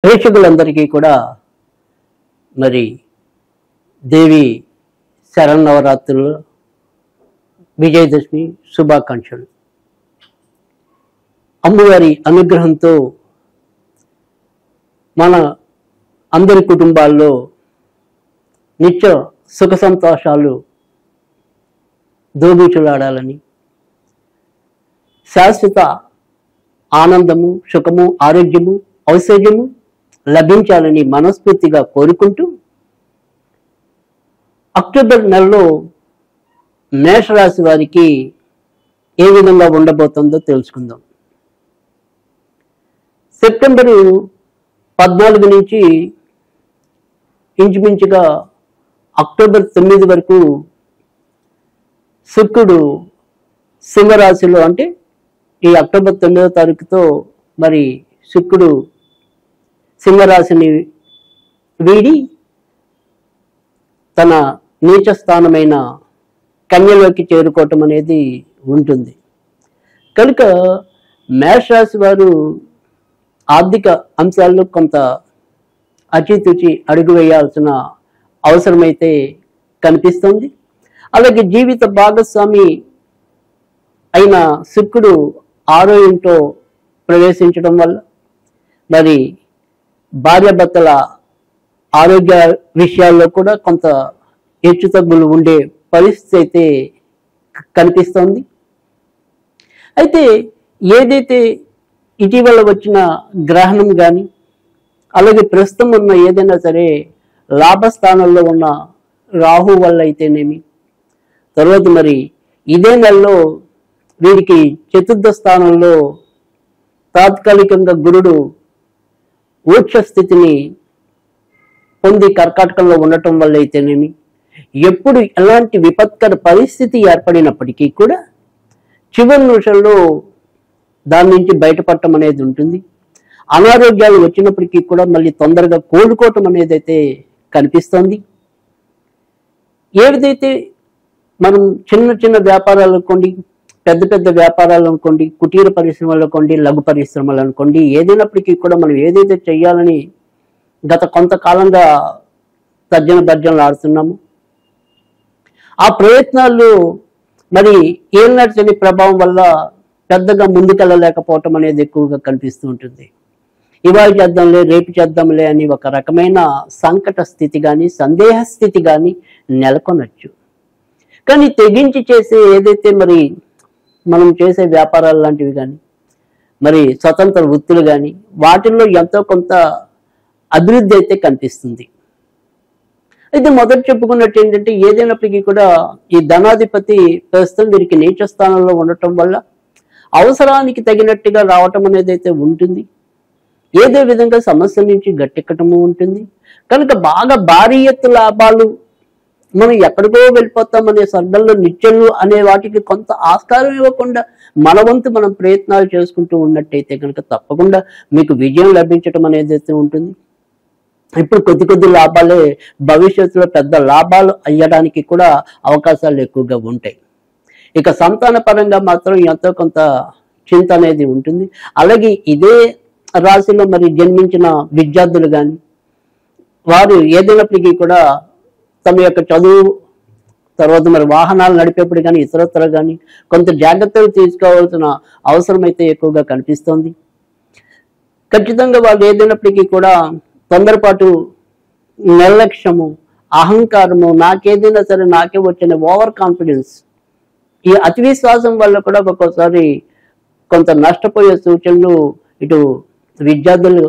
ప్రేక్షకులందరికీ కూడా మరి దేవి శరన్నవరాత్రుల విజయదశమి శుభాకాంక్షలు. అమ్మవారి అనుగ్రహంతో మన అందరి కుటుంబాల్లో నిత్య సుఖ సంతోషాలు దోబూచులాడాలని, శాశ్వత ఆనందము, సుఖము, ఆరోగ్యము, ఔషధ్యము లభించాలని మనస్ఫూర్తిగా కోరుకుంటూ, అక్టోబర్ నెలలో మేషరాశి వారికి ఏ విధంగా ఉండబోతుందో తెలుసుకుందాం. సెప్టెంబరు 14 నుంచి ఇంచుమించుగా అక్టోబర్ 9 వరకు శుక్రుడు సింహరాశిలో, అంటే ఈ అక్టోబర్ 9వ తారీఖుతో మరి శుక్రుడు సింహరాశిని వీడి తన నీచ స్థానమైన కన్యలోకి చేరుకోవటం అనేది ఉంటుంది. కనుక మేషరాశి వారు ఆర్థిక అంశాల్లో కొంత అచితుచి అడుగు వేయాల్సిన అవసరమైతే కనిపిస్తుంది. అలాగే జీవిత భాగస్వామి అయిన శుక్రుడు 6వ ఇంట్లో ప్రవేశించడం వల్ల మరి భార్యాభర్తల ఆరోగ్య విషయాల్లో కూడా కొంత హెచ్చుతగ్గులు ఉండే పరిస్థితి అయితే కనిపిస్తోంది. అయితే ఏదైతే ఇటీవల వచ్చిన గ్రహణం కానీ, అలాగే ప్రస్తుతం ఉన్న ఏదైనా సరే లాభస్థానంలో ఉన్న రాహు వల్ల అయితేనేమి, తర్వాత మరి ఇదే నెలలో వీరికి చతుర్థ స్థానంలో తాత్కాలికంగా గురుడు ఊర్చ స్థితిని పొంది కర్కాటకంలో ఉండటం వల్ల అయితేనేమి, ఎప్పుడు ఎలాంటి విపత్కర పరిస్థితి ఏర్పడినప్పటికీ కూడా చివరి నిమిషంలో దాని నుంచి బయటపడటం అనేది ఉంటుంది. అనారోగ్యాలు వచ్చినప్పటికీ కూడా మళ్ళీ తొందరగా కోలుకోవటం అనేది అయితే కనిపిస్తోంది. ఏదైతే మనం చిన్న చిన్న వ్యాపారాలు అనుకోండి, పెద్ద పెద్ద వ్యాపారాలు అనుకోండి, కుటీర పరిశ్రమలు అనుకోండి, లఘు పరిశ్రమలు అనుకోండి, ఏదైనప్పటికీ కూడా మనం ఏదైతే చేయాలని గత కొంతకాలంగా తర్జన భర్జనలు ఆడుతున్నాము, ఆ ప్రయత్నాలు మరి ఏనాటి ప్రభావం వల్ల పెద్దగా ముందుకెళ్ళలేకపోవటం అనేది ఎక్కువగా కనిపిస్తూ ఉంటుంది. ఇవాళ చేద్దాంలే, రేపు చేద్దాంలే అని ఒక రకమైన సంకట స్థితి కానీ, సందేహ స్థితి కానీ నెలకొనొచ్చు. కానీ తెగించి చేసే ఏదైతే మరి మనం చేసే వ్యాపారాలు లాంటివి కానీ, మరి స్వతంత్ర వృత్తులు కానీ, వాటిల్లో ఎంతో కొంత అభివృద్ధి అయితే కనిపిస్తుంది. అయితే మొదట చెప్పుకున్నట్టు ఏంటంటే, ఏదైనప్పటికీ కూడా ఈ ధనాధిపతి ప్రస్తుతం వీరికి నీచ స్థానంలో ఉండటం వల్ల అవసరానికి తగినట్టుగా రావటం అనేది అయితే ఉంటుంది. ఏదో విధంగా సమస్య నుంచి గట్టెక్కటము ఉంటుంది. కనుక బాగా భారీ ఎత్తు లాభాలు, మనం ఎక్కడికో వెళ్ళిపోతామనే సర్గల్లో నిత్యలు అనే వాటికి కొంత ఆస్కారం ఇవ్వకుండా మన వంతు మనం ప్రయత్నాలు చేసుకుంటూ ఉన్నట్టయితే కనుక తప్పకుండా మీకు విజయం లభించటం అనేది అయితే ఉంటుంది. ఇప్పుడు కొద్ది కొద్ది లాభాలే భవిష్యత్తులో పెద్ద లాభాలు అయ్యడానికి కూడా అవకాశాలు ఎక్కువగా ఉంటాయి. ఇక సంతాన పరంగా మాత్రం ఎంతో కొంత చింత అనేది ఉంటుంది. అలాగే ఇదే రాశిలో మరి జన్మించిన విద్యార్థులు కానీ, వారు ఏదైనప్పటికీ కూడా తమ యొక్క చదువు, తర్వాత మరి వాహనాలు నడిపేప్పుడు కానీ, ఇతరత్ర కానీ కొంత జాగ్రత్తలు తీసుకోవాల్సిన అవసరం అయితే ఎక్కువగా కనిపిస్తోంది. ఖచ్చితంగా వాళ్ళు ఏదైనప్పటికీ కూడా తొందరపాటు, నిర్లక్ష్యము, అహంకారము, నాకేదైనా సరే నాకే వచ్చిన ఓవర్ కాన్ఫిడెన్స్, ఈ అతి విశ్వాసం వల్ల కూడా ఒక్కొక్కసారి కొంత నష్టపోయే సూచనలు ఇటు విద్యార్థులు,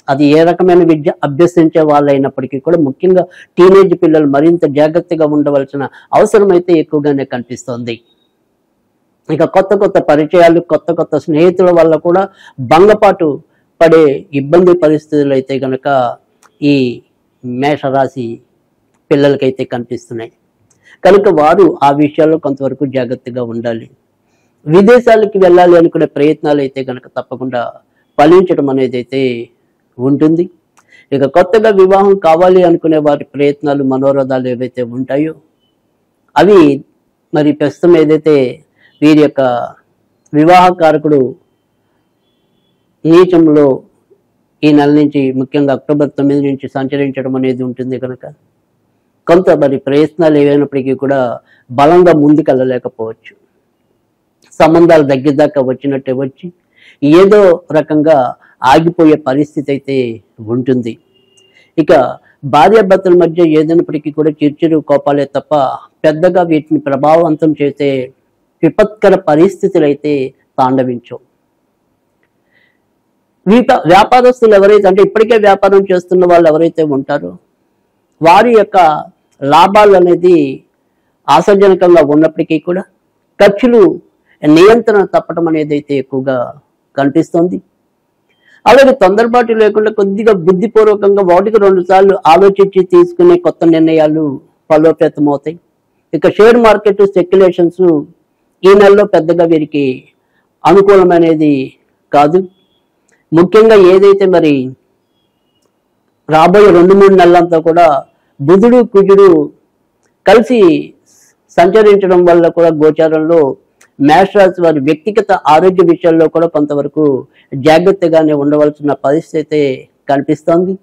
అది ఏ రకమైన విద్య అభ్యసించే వాళ్ళైనప్పటికీ కూడా ముఖ్యంగా టీనేజ్ పిల్లలు మరింత జాగ్రత్తగా ఉండవలసిన అవసరం అయితే ఎక్కువగానే కనిపిస్తోంది. ఇక కొత్త కొత్త పరిచయాలు, కొత్త కొత్త స్నేహితుల వల్ల కూడా భంగపాటు పడే ఇబ్బంది పరిస్థితులు అయితే కనుక ఈ మేషరాశి పిల్లలకైతే కనిపిస్తున్నాయి. కనుక వారు ఆ విషయాల్లో కొంతవరకు జాగ్రత్తగా ఉండాలి. విదేశాలకు వెళ్ళాలి అనుకునే ప్రయత్నాలు అయితే కనుక తప్పకుండా ఫలించడం అనేది అయితే ఉంటుంది. ఇక కొత్తగా వివాహం కావాలి అనుకునే వారి ప్రయత్నాలు, మనోరథాలు ఏవైతే ఉంటాయో అవి మరి ప్రస్తుతం ఏదైతే వీరి యొక్క వివాహకారకుడు నీచంలో ఈ నెల నుంచి ముఖ్యంగా అక్టోబర్ 9 నుంచి సంచరించడం అనేది ఉంటుంది కనుక కొంత మరి ప్రయత్నాలు ఏవైనప్పటికీ కూడా బలంగా ముందుకెళ్ళలేకపోవచ్చు. సంబంధాలు దగ్గర దాకా వచ్చినట్టే వచ్చి ఏదో రకంగా ఆగిపోయే పరిస్థితి అయితే ఉంటుంది. ఇక భార్యాభర్తల మధ్య ఏదైనప్పటికీ కూడా చిరుచిరు కోపాలే తప్ప పెద్దగా వీటిని ప్రభావవంతం చేసే విపత్కర పరిస్థితులు అయితే తాండవించవు. వ్యాపారస్తులు ఎవరైతే అంటే ఇప్పటికే వ్యాపారం చేస్తున్న వాళ్ళు ఎవరైతే ఉంటారో వారి యొక్క లాభాలు అనేది ఆశాజనకంగా ఉన్నప్పటికీ కూడా ఖర్చులు నియంత్రణ తప్పటం అనేది అయితే ఎక్కువగా కనిపిస్తుంది. అలాగే తొందరపాటు లేకుండా కొద్దిగా బుద్ధిపూర్వకంగా 1-2 సార్లు ఆలోచించి తీసుకునే కొత్త నిర్ణయాలు ఫలోపేతమవుతాయి. ఇక షేర్ మార్కెట్ స్పెక్యులేషన్స్ ఈ నెలలో పెద్దగా వీరికి అనుకూలమనేది కాదు. ముఖ్యంగా ఏదైతే మరి రాబోయే 2-3 నెలలంతా కూడా బుధుడు కుజుడు కలిసి సంచరించడం వల్ల కూడా గోచారంలో మేష రాశి వారి వ్యక్తిగత ఆరోగ్య విషయాల్లో కూడా కొంతవరకు జాగ్రత్తగానే ఉండవలసిన పరిస్థితి కనిపిస్తోంది.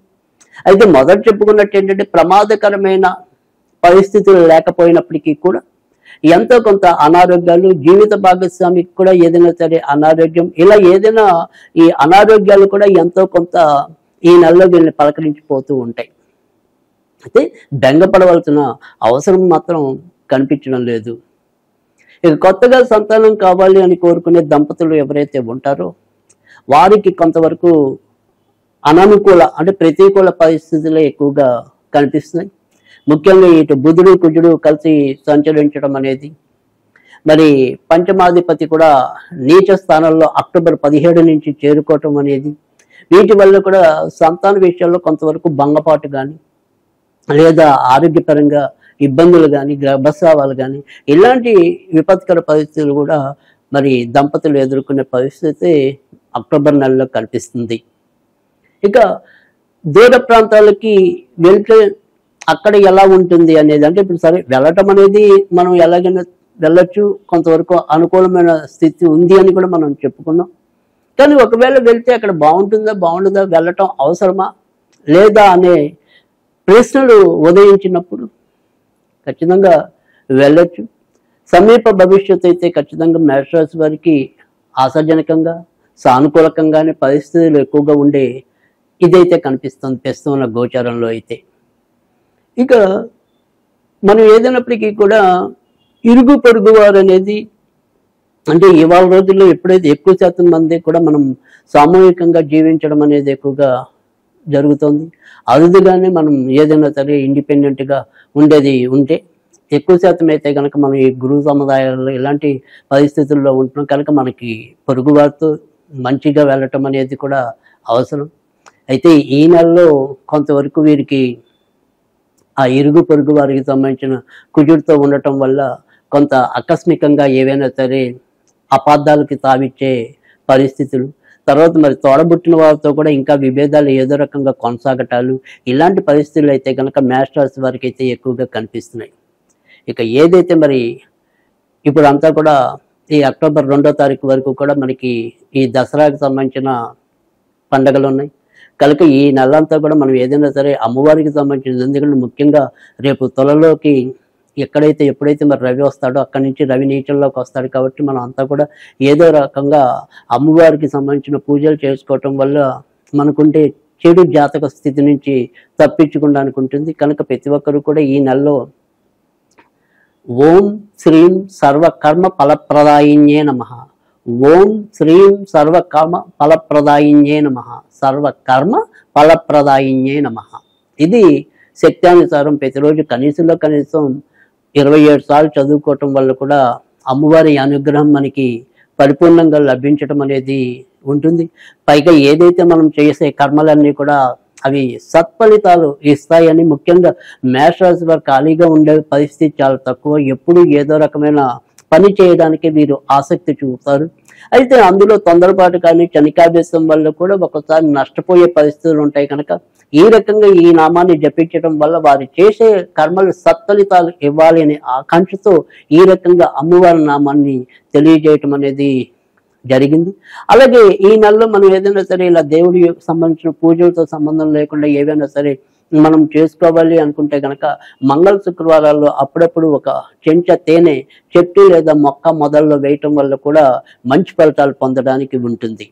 అయితే మొదట చెప్పుకున్నట్టు ఏంటంటే ప్రమాదకరమైన పరిస్థితులు లేకపోయినప్పటికీ కూడా ఎంతో కొంత అనారోగ్యాలు, జీవిత భాగస్వామికి కూడా ఏదైనా సరే అనారోగ్యం, ఇలా ఏదైనా ఈ అనారోగ్యాలు కూడా ఎంతో కొంత ఈ నెలలో వీళ్ళని పలకరించిపోతూ ఉంటాయి. అయితే బెంగపడవలసిన అవసరం మాత్రం కనిపించడం లేదు. ఇక కొత్తగా సంతానం కావాలి అని కోరుకునే దంపతులు ఎవరైతే ఉంటారో వారికి కొంతవరకు అననుకూల అంటే ప్రతికూల పరిస్థితులే ఎక్కువగా కనిపిస్తున్నాయి. ముఖ్యంగా ఇటు బుధుడు కుజుడు కలిసి సంచరించడం అనేది, మరి పంచమాధిపతి కూడా నీచ స్థానంలో అక్టోబర్ 17 నుంచి చేరుకోవటం అనేది, వీటి వల్ల కూడా సంతాన విషయాల్లో కొంతవరకు భంగపాటు కానీ లేదా ఆరోగ్యపరంగా ఇబ్బందులు కానీ గర్భస్రావాలు కానీ ఇలాంటి విపత్కర పరిస్థితులు కూడా మరి దంపతులు ఎదుర్కొనే పరిస్థితి అక్టోబర్ నెలలో కనిపిస్తుంది. ఇక దూర ప్రాంతాలకి వెళ్తే అక్కడ ఎలా ఉంటుంది అనేది, అంటే ఇప్పుడు సరే వెళ్ళటం అనేది మనం ఎలాగైనా వెళ్ళొచ్చు, కొంతవరకు అనుకూలమైన స్థితి ఉంది అని కూడా మనం చెప్పుకున్నాం. కానీ ఒకవేళ వెళ్తే అక్కడ బాగుంటుందా వెళ్ళటం అవసరమా లేదా అనే ప్రశ్నలు ఉదయించినప్పుడు ఖచ్చితంగా వెళ్ళొచ్చు. సమీప భవిష్యత్తు అయితే ఖచ్చితంగా మేషరాశి వారికి ఆశాజనకంగా సానుకూలకంగానే పరిస్థితులు ఎక్కువగా ఉండే ఇదైతే కనిపిస్తుంది ప్రస్తుతం గోచారంలో అయితే. ఇక మనం ఏదైనప్పటికీ కూడా ఇరుగు పొరుగు వారు అనేది, అంటే ఇవాళ రోజుల్లో ఎప్పుడైతే ఎక్కువ శాతం మంది కూడా మనం సామూహికంగా జీవించడం అనేది ఎక్కువగా జరుగుతుంది. అరుదుగానే మనం ఏదైనా సరే ఇండిపెండెంట్గా ఉండేది ఉంటే, ఎక్కువ శాతం అయితే కనుక మనం ఈ గురు సముదాయాల్లో ఇలాంటి పరిస్థితుల్లో ఉంటున్నాం కనుక మనకి పొరుగు వారితో మంచిగా వెళ్ళటం అనేది కూడా అవసరం. అయితే ఈ నెలలో కొంతవరకు వీరికి ఆ ఇరుగు పొరుగు వారికి సంబంధించిన కుజుడితో ఉండటం వల్ల కొంత ఆకస్మికంగా ఏవైనా సరే అపార్థాలకి తావిచ్చే పరిస్థితులు, తర్వాత మరి తోడబుట్టిన వారితో కూడా ఇంకా విభేదాలు ఏదో రకంగా కొనసాగటాలు, ఇలాంటి పరిస్థితులు అయితే కనుక మేష రాశి వారికి అయితే ఎక్కువగా కనిపిస్తున్నాయి. ఇక ఏదైతే మరి ఇప్పుడు అంతా కూడా ఈ అక్టోబర్ 2వ తారీఖు వరకు కూడా మనకి ఈ దసరాకి సంబంధించిన పండుగలు ఉన్నాయి కనుక ఈ నెలంతా కూడా మనం ఏదైనా సరే అమ్మవారికి సంబంధించింది. ఎందుకంటే ముఖ్యంగా రేపు తులలోకి ఎప్పుడైతే మరి రవి వస్తాడో అక్కడి నుంచి రవి నీచంలోకి వస్తాడు కాబట్టి మనం అంతా కూడా ఏదో రకంగా అమ్మవారికి సంబంధించిన పూజలు చేసుకోవటం వల్ల మనకుంటే చెడు జాతక స్థితి నుంచి తప్పించుకోవడానికి ఉంటుంది. కనుక ప్రతి ఒక్కరు కూడా ఈ నెలలో ఓం శ్రీం సర్వకర్మ ఫలప్రదాయిన్యే నమః, ఓం శ్రీం సర్వకర్మ ఫలప్రదాయిన్యే నమః, సర్వకర్మ ఫలప్రదాయిన్యే నమః. ఇది శక్త్యానుసారం ప్రతిరోజు కనీసం 27 సార్లు చదువుకోవటం వల్ల కూడా అమ్మవారి అనుగ్రహం మనకి పరిపూర్ణంగా లభించటం అనేది ఉంటుంది. పైగా ఏదైతే మనం చేసే కర్మలన్నీ కూడా అవి సత్ఫలితాలు ఇస్తాయని, ముఖ్యంగా మేషరాశి వారు ఖాళీగా ఉండే పరిస్థితి చాలా తక్కువ. ఎప్పుడు ఏదో రకమైన పని చేయడానికి వీరు ఆసక్తి చూపుతారు. అయితే అందులో తొందరపాటు కానీ చనికాభ్యాసం వల్ల కూడా ఒకసారి నష్టపోయే పరిస్థితులు ఉంటాయి. కనుక ఈ రకంగా ఈ నామాన్ని జపించడం వల్ల వారు చేసే కర్మలు సత్ఫలితాలు ఇవ్వాలి అనే ఆకాంక్షతో ఈ రకంగా అమ్మవారి నామాన్ని తెలియజేయటం అనేది జరిగింది. అలాగే ఈ నెలలో మనం ఏదైనా సరే ఇలా దేవుడి సంబంధించిన పూజలతో సంబంధం లేకుండా ఏవైనా సరే మనం చేసుకోవాలి అనుకుంటే గనక మంగళ శుక్రవారాల్లో అప్పుడప్పుడు ఒక చెంచా తేనె చెట్టు లేదా మొక్క మొదల్లో వేయటం వల్ల కూడా మంచి ఫలితాలు పొందడానికి ఉంటుంది.